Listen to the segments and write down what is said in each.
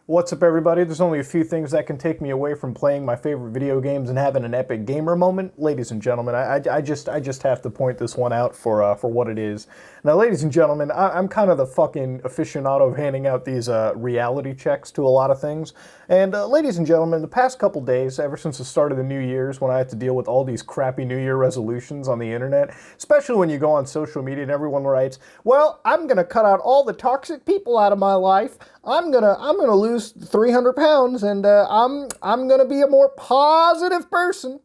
What's up, everybody? There's only a few things that can take me away from playing my favorite video games and having an epic gamer moment. Ladies and gentlemen, I just have to point this one out for what it is. Now, ladies and gentlemen, I'm kind of the fucking aficionado of handing out these reality checks to a lot of things. And ladies and gentlemen, the past couple days, ever since the start of the New Year's, when I had to deal with all these crappy New Year resolutions on the internet, especially when you go on social media and everyone writes, "Well, I'm gonna cut out all the toxic people out of my life. I'm gonna lose 300 pounds, and I'm gonna be a more positive person."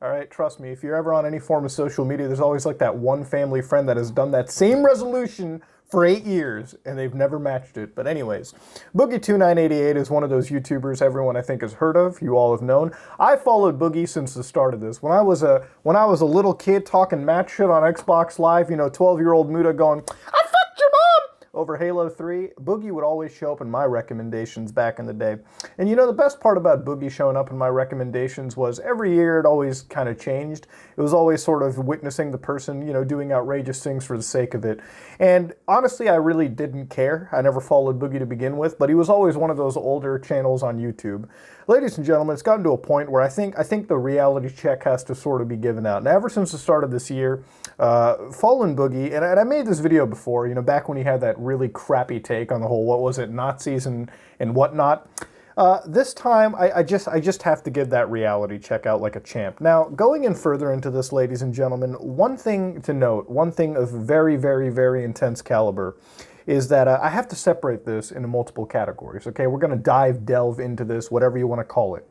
All right, trust me, if you're ever on any form of social media, there's always like that one family friend that has done that same resolution for 8 years, and they've never matched it. But anyways, Boogie2988 is one of those YouTubers everyone I think has heard of, you all have known. I followed Boogie since the start of this. When I was a little kid talking match shit on Xbox Live, 12-year-old Muda going, "I fucked your mom!" over Halo 3, Boogie would always show up in my recommendations back in the day. And the best part about Boogie showing up in my recommendations was every year it always kind of changed. It was always sort of witnessing the person, doing outrageous things for the sake of it. And honestly, I really didn't care. I never followed Boogie to begin with, but he was always one of those older channels on YouTube. Ladies and gentlemen, it's gotten to a point where I think the reality check has to sort of be given out. And ever since the start of this year, following Boogie, and I made this video before, back when he had that really crappy take on the whole, what was it, Nazis and whatnot. This time, I just have to give that reality check out like a champ. Now, going in further into this, ladies and gentlemen, one thing to note, one thing of very, very, very intense caliber, is that I have to separate this into multiple categories, okay? We're going to delve into this, whatever you want to call it.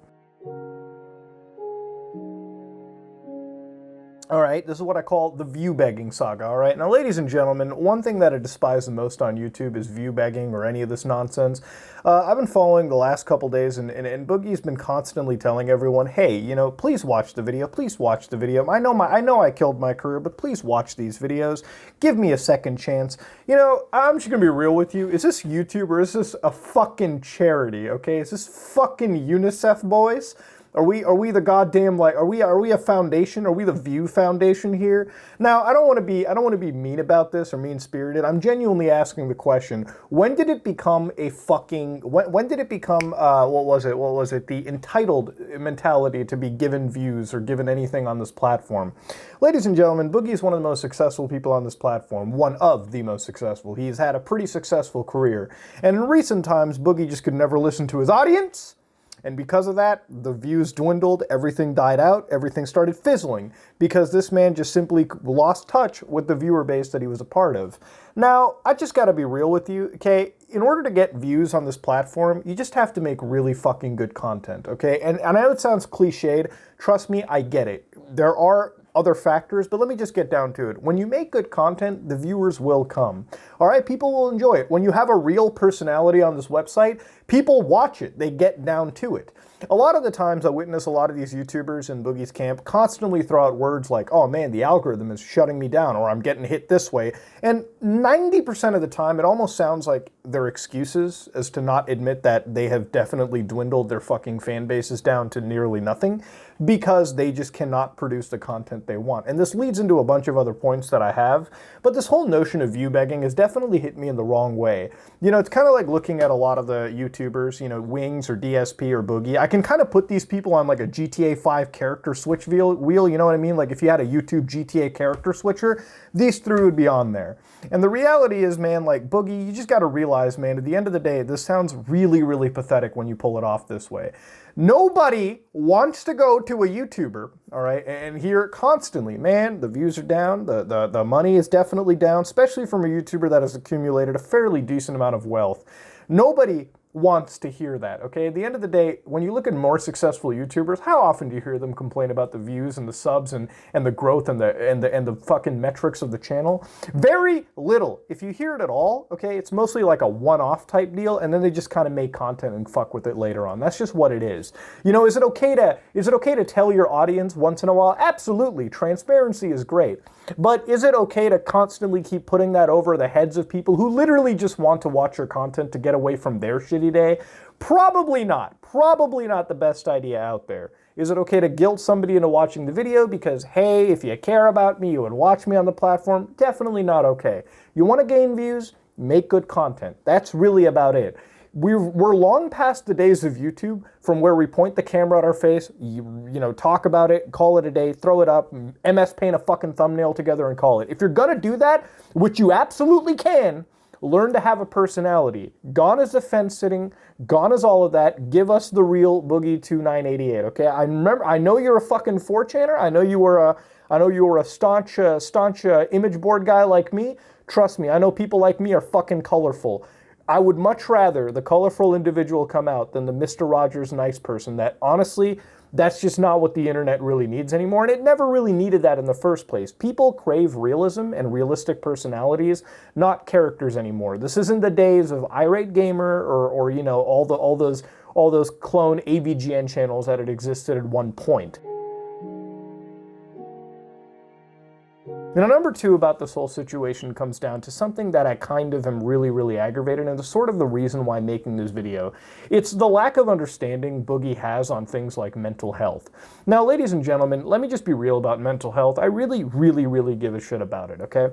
All right, this is what I call the view begging saga, all right? Now, ladies and gentlemen, one thing that I despise the most on YouTube is view begging or any of this nonsense. I've been following the last couple days, and Boogie's been constantly telling everyone, hey, please watch the video, please watch the video. I know I killed my career, but please watch these videos. Give me a second chance. I'm just gonna be real with you. Is this YouTube or is this a fucking charity, okay? Is this fucking UNICEF, boys? Are we the goddamn, like, are we a foundation? Are we the View Foundation here? Now, I don't want to be mean about this or mean-spirited. I'm genuinely asking the question, when did it become a fucking, when did it become, what was it, the entitled mentality to be given views or given anything on this platform? Ladies and gentlemen, Boogie is one of the most successful people on this platform, one of the most successful. He's had a pretty successful career. And in recent times, Boogie just could never listen to his audience. And because of that, the views dwindled, everything died out, everything started fizzling, because this man just simply lost touch with the viewer base that he was a part of. Now, I just gotta be real with you, okay? In order to get views on this platform, you just have to make really fucking good content, okay? And I know it sounds cliched, trust me, I get it. There are other factors, but let me just get down to it. When you make good content, the viewers will come. All right, people will enjoy it. When you have a real personality on this website, people watch it. They get down to it. A lot of the times I witness a lot of these YouTubers in Boogie's camp constantly throw out words like, oh man, the algorithm is shutting me down, or I'm getting hit this way. And 90% of the time, it almost sounds like they're excuses as to not admit that they have definitely dwindled their fucking fan bases down to nearly nothing because they just cannot produce the content they want. And this leads into a bunch of other points that I have, but this whole notion of view begging has definitely hit me in the wrong way. It's kind of like looking at a lot of the YouTubers, Wings or DSP or Boogie. I can kind of put these people on like a GTA 5 character switch wheel, you know what I mean? Like if you had a YouTube GTA character switcher, these three would be on there. And the reality is, man, like Boogie, you just got to realize, man, at the end of the day, this sounds really, really pathetic when you pull it off this way. Nobody wants to go to a YouTuber, all right, and hear it constantly, man, the views are down, the money is definitely down, especially from a YouTuber that has accumulated a fairly decent amount of wealth. Nobody wants to hear that, okay? At the end of the day, when you look at more successful YouTubers, how often do you hear them complain about the views and the subs and the growth and the fucking metrics of the channel? Very little. If you hear it at all, okay, it's mostly like a one-off type deal, and then they just kind of make content and fuck with it later on. That's just what it is. Is it okay to tell your audience once in a while? Absolutely. Transparency is great. But is it okay to constantly keep putting that over the heads of people who literally just want to watch your content to get away from their shitty day? Probably not. Probably not the best idea out there. Is it okay to guilt somebody into watching the video because, hey, if you care about me, you would watch me on the platform? Definitely not okay. You want to gain views? Make good content. That's really about it. we're long past the days of YouTube from where we point the camera at our face, you know, talk about it, call it a day, throw it up, MS Paint a fucking thumbnail together and call it. If you're gonna do that, which you absolutely can, learn to have a personality. Gone is the fence sitting, gone is all of that. Give us the real Boogie 2988, okay? I know you're a fucking 4chaner. I know you were a staunch image board guy like me. Trust me, I know people like me are fucking colorful. I would much rather the colorful individual come out than the Mr. Rogers nice person that, honestly, that's just not what the internet really needs anymore, and it never really needed that in the first place. People crave realism and realistic personalities, not characters anymore. This isn't the days of Irate Gamer or you know, all those clone AVGN channels that had existed at one point. Now, number two about this whole situation comes down to something that I kind of am really aggravated, and it's sort of the reason why I'm making this video. It's the lack of understanding Boogie has on things like mental health. Now, ladies and gentlemen, let me just be real about mental health. I really give a shit about it, okay?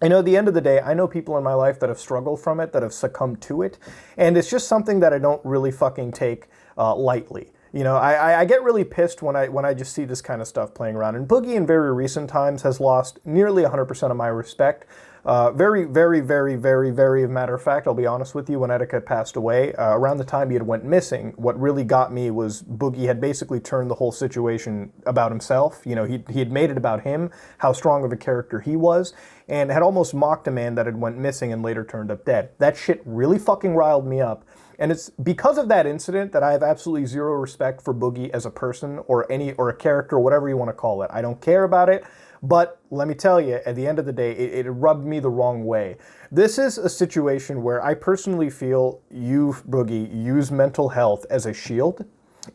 I know at the end of the day, I know people in my life that have struggled from it, that have succumbed to it, and it's just something that I don't really fucking take lightly. You know, I get really pissed when I just see this kind of stuff playing around. And Boogie in very recent times has lost nearly 100% of my respect. Very, as a matter of fact, I'll be honest with you, when Etiquette passed away, around the time he had went missing, what really got me was Boogie had basically turned the whole situation about himself. You know, he had made it about him, how strong of a character he was, and had almost mocked a man that had went missing and later turned up dead. That shit really fucking riled me up. And it's because of that incident that I have absolutely zero respect for Boogie as a person or a character or whatever you want to call it. I don't care about it, but let me tell you, at the end of the day, it rubbed me the wrong way. This is a situation where I personally feel you, Boogie, use mental health as a shield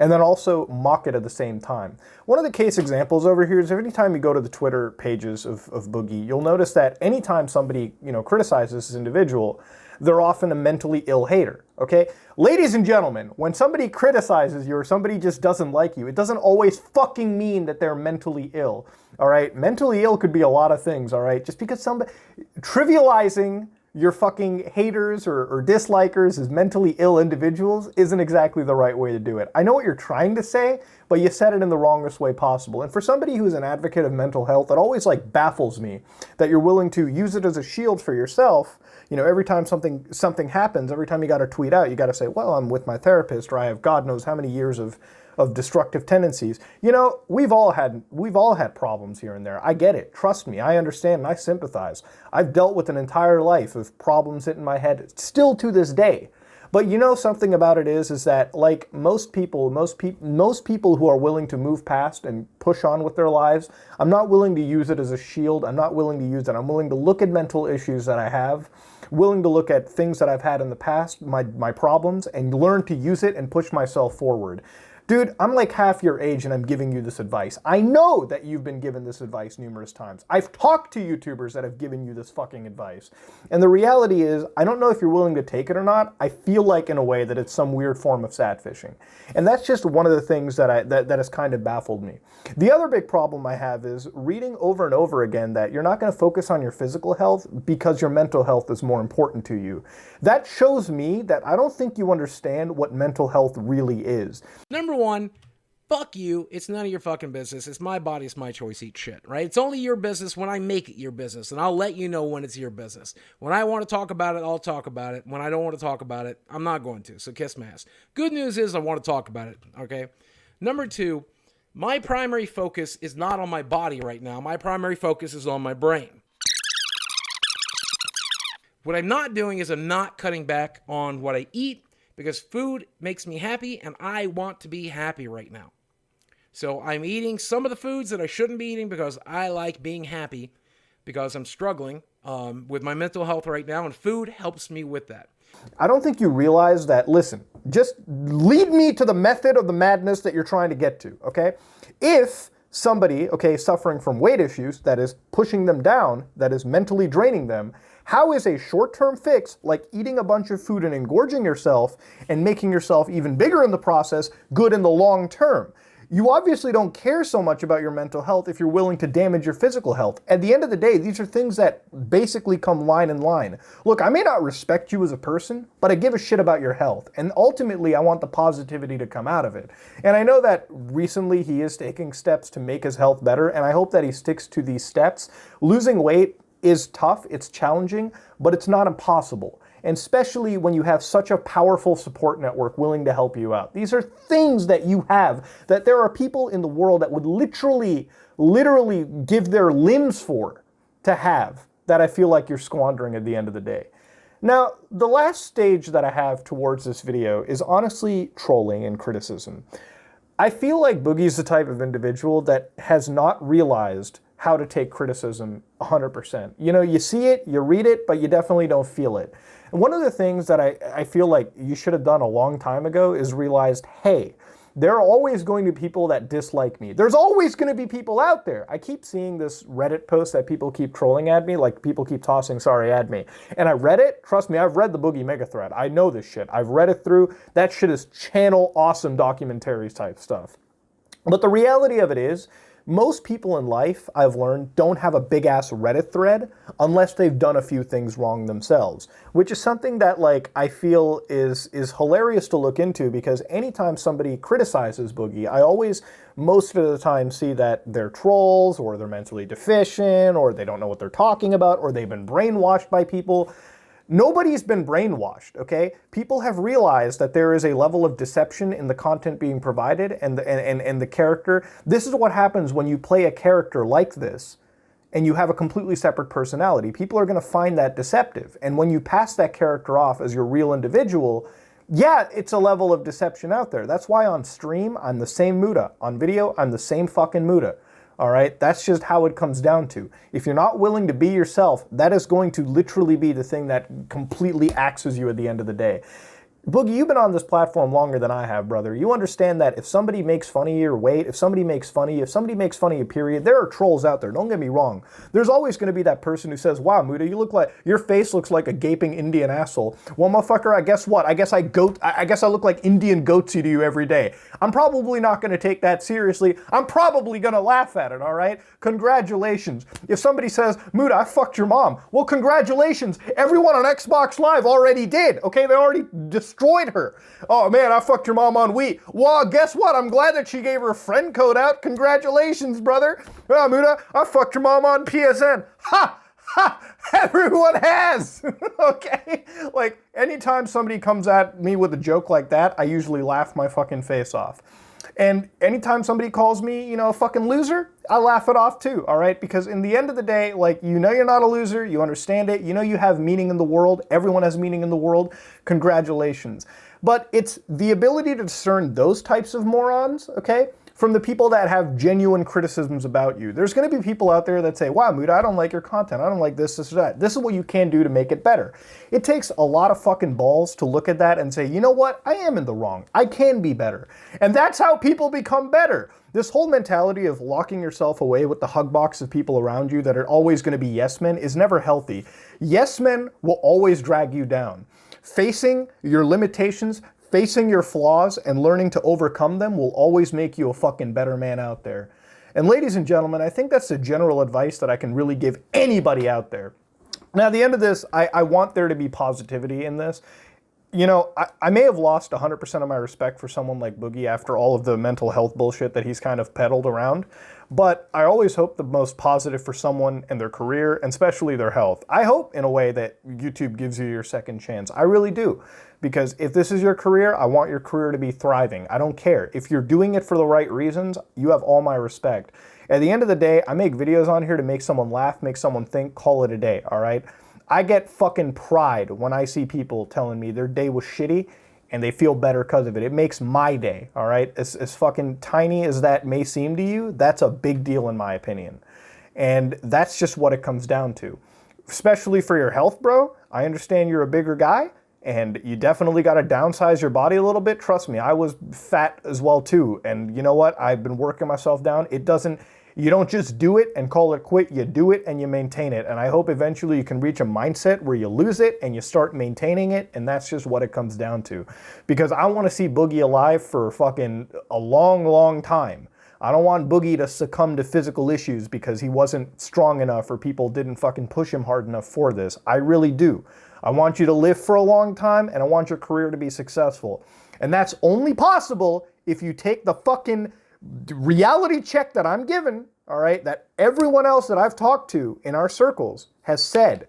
and then also mock it at the same time. One of the case examples over here is anytime you go to the Twitter pages of Boogie, you'll notice that anytime somebody, you know, criticizes this individual, they're often a mentally ill hater, okay? Ladies and gentlemen, when somebody criticizes you or somebody just doesn't like you, it doesn't always fucking mean that they're mentally ill, all right? Mentally ill could be a lot of things, all right? Just because somebody... Trivializing your fucking haters or dislikers as mentally ill individuals isn't exactly the right way to do it. I know what you're trying to say, but you said it in the wrongest way possible. And for somebody who's an advocate of mental health, it always like baffles me that you're willing to use it as a shield for yourself. You know, every time something happens, every time you got to tweet out, you got to say, well, I'm with my therapist, or I have God knows how many years of destructive tendencies. You know, we've all had problems here and there. I get it. Trust me. I understand and I sympathize. I've dealt with an entire life of problems hitting my head still to this day. But you know, something about it is that like most people who are willing to move past and push on with their lives, I'm not willing to use it as a shield. I'm not willing to use it. I'm willing to look at mental issues that I have, willing to look at things that I've had in the past, my problems, and learn to use it and push myself forward. Dude, I'm like half your age and I'm giving you this advice. I know that you've been given this advice numerous times. I've talked to YouTubers that have given you this fucking advice. And the reality is, I don't know if you're willing to take it or not. I feel like in a way that it's some weird form of sad fishing. And that's just one of the things that has kind of baffled me. The other big problem I have is reading over and over again that you're not going to focus on your physical health because your mental health is more important to you. That shows me that I don't think you understand what mental health really is. Number one, fuck you. It's none of your fucking business. It's my body. It's my choice. Eat shit, right? It's only your business when I make it your business, and I'll let you know when it's your business. When I want to talk about it, I'll talk about it. When I don't want to talk about it, I'm not going to, so kiss my ass. Good news is I want to talk about it, okay? Number two, my primary focus is not on my body right now. My primary focus is on my brain. What I'm not doing is I'm not cutting back on what I eat because food makes me happy and I want to be happy right now. So I'm eating some of the foods that I shouldn't be eating because I like being happy because I'm struggling with my mental health right now, and food helps me with that. I don't think you realize that, listen, just lead me to the method of the madness that you're trying to get to, okay? If somebody, okay, suffering from weight issues, that is pushing them down, that is mentally draining them, how is a short-term fix, like eating a bunch of food and engorging yourself and making yourself even bigger in the process, good in the long term? You obviously don't care so much about your mental health if you're willing to damage your physical health. At the end of the day, these are things that basically come line in line. Look, I may not respect you as a person, but I give a shit about your health. And ultimately, I want the positivity to come out of it. And I know that recently he is taking steps to make his health better, and I hope that he sticks to these steps. Losing weight is tough, it's challenging, but it's not impossible. And especially when you have such a powerful support network willing to help you out. These are things that you have that there are people in the world that would literally give their limbs for to have, that I feel like you're squandering at the end of the day. Now, the last stage that I have towards this video is honestly trolling and criticism. I feel like Boogie's the type of individual that has not realized how to take criticism 100%. You know, you see it, you read it, but you definitely don't feel it. And one of the things that I feel like you should have done a long time ago is realized, hey, there are always going to be people that dislike me. There's always going to be people out there. I keep seeing this Reddit post that people keep trolling at me, like people keep tossing sorry at me. And I read it. Trust me, I've read the Boogie mega thread. I know this shit. I've read it through. That shit is channel awesome documentaries type stuff. But the reality of it is, most people in life, I've learned, don't have a big-ass Reddit thread unless they've done a few things wrong themselves, which is something that, like, I feel is hilarious to look into, because anytime somebody criticizes Boogie, I always, most of the time, see that they're trolls, or they're mentally deficient, or they don't know what they're talking about, or they've been brainwashed by people. Nobody's been brainwashed, okay? People have realized that there is a level of deception in the content being provided and the character. This is what happens when you play a character like this and you have a completely separate personality. People are going to find that deceptive. And when you pass that character off as your real individual, yeah, it's a level of deception out there. That's why on stream, I'm the same Muda. On video, I'm the same fucking Muda. All right, that's just how it comes down to. If you're not willing to be yourself, that is going to literally be the thing that completely axes you at the end of the day. Boogie, you've been on this platform longer than I have, brother. You understand that if somebody makes fun of your weight, if somebody makes fun of you, period, there are trolls out there. Don't get me wrong. There's always going to be that person who says, wow, Muda, your face looks like a gaping Indian asshole. Well, motherfucker, I guess what? I guess I look like Indian goatsy to you every day. I'm probably not going to take that seriously. I'm probably going to laugh at it, all right? Congratulations. If somebody says, Muda, I fucked your mom. Well, congratulations. Everyone on Xbox Live already did, okay? They already destroyed her. Oh man, I fucked your mom on Wii. Well, guess what? I'm glad that she gave her friend code out. Congratulations, brother. Oh, Muda, I fucked your mom on PSN. Ha! Ha! Everyone has! Okay? Like, anytime somebody comes at me with a joke like that, I usually laugh my fucking face off. And anytime somebody calls me, a fucking loser, I laugh it off too, all right? Because in the end of the day, like, you're not a loser, you understand it, you have meaning in the world, everyone has meaning in the world, congratulations. But it's the ability to discern those types of morons, okay, from the people that have genuine criticisms about you. There's gonna be people out there that say, wow, Muda, I don't like your content, I don't like this, or that. This is what you can do to make it better. It takes a lot of fucking balls to look at that and say, you know what, I am in the wrong, I can be better. And that's how people become better. This whole mentality of locking yourself away with the hug box of people around you that are always gonna be yes men is never healthy. Yes men will always drag you down. Facing your limitations, facing your flaws and learning to overcome them will always make you a fucking better man out there. And ladies and gentlemen, I think that's the general advice that I can really give anybody out there. Now, at the end of this, I want there to be positivity in this. I may have lost 100% of my respect for someone like Boogie after all of the mental health bullshit that he's kind of peddled around, but I always hope the most positive for someone and their career, and especially their health. I hope, in a way, that YouTube gives you your second chance. I really do. Because if this is your career, I want your career to be thriving. I don't care. If you're doing it for the right reasons, you have all my respect. At the end of the day, I make videos on here to make someone laugh, make someone think, call it a day, all right? I get fucking pride when I see people telling me their day was shitty and they feel better because of it. It makes my day, all right? As fucking tiny as that may seem to you, that's a big deal in my opinion. And that's just what it comes down to. Especially for your health, bro. I understand you're a bigger guy and you definitely got to downsize your body a little bit. Trust me, I was fat as well too. And you know what? I've been working myself down. You don't just do it and call it quit, you do it and you maintain it. And I hope eventually you can reach a mindset where you lose it and you start maintaining it, and that's just what it comes down to. Because I want to see Boogie alive for fucking a long, long time. I don't want Boogie to succumb to physical issues because he wasn't strong enough or people didn't fucking push him hard enough for this. I really do. I want you to live for a long time, and I want your career to be successful. And that's only possible if you take the fucking reality check that I'm given, all right, that everyone else that I've talked to in our circles has said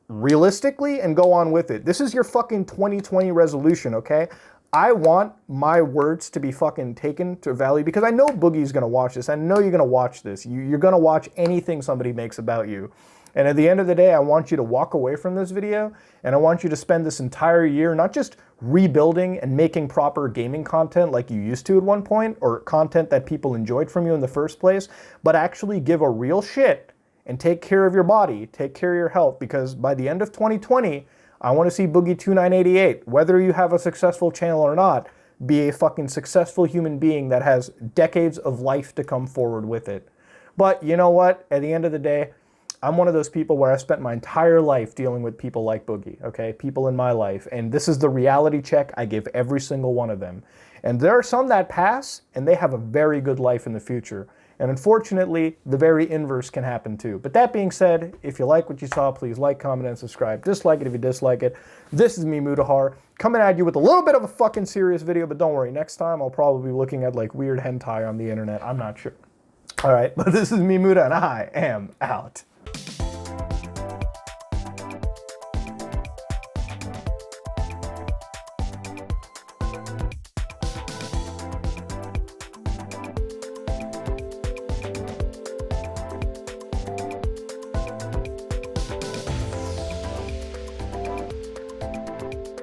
realistically, and go on with it. This is your fucking 2020 resolution, okay? I want my words to be fucking taken to value because I know Boogie's gonna watch this. I know you're gonna watch this. You're gonna watch anything somebody makes about you. And at the end of the day, I want you to walk away from this video and I want you to spend this entire year not just rebuilding and making proper gaming content like you used to at one point, or content that people enjoyed from you in the first place, but actually give a real shit and take care of your body, take care of your health, because by the end of 2020, I want to see Boogie 2988, whether you have a successful channel or not, be a fucking successful human being that has decades of life to come forward with it. But you know what? At the end of the day, I'm one of those people where I spent my entire life dealing with people like Boogie, okay? People in my life. And this is the reality check I give every single one of them. And there are some that pass, and they have a very good life in the future. And unfortunately, the very inverse can happen too. But that being said, if you like what you saw, please like, comment, and subscribe. Dislike it if you dislike it. This is me, Mutahar, coming at you with a little bit of a fucking serious video, but don't worry, next time I'll probably be looking at like weird hentai on the internet. I'm not sure. All right, but this is me, Muta, and I am out.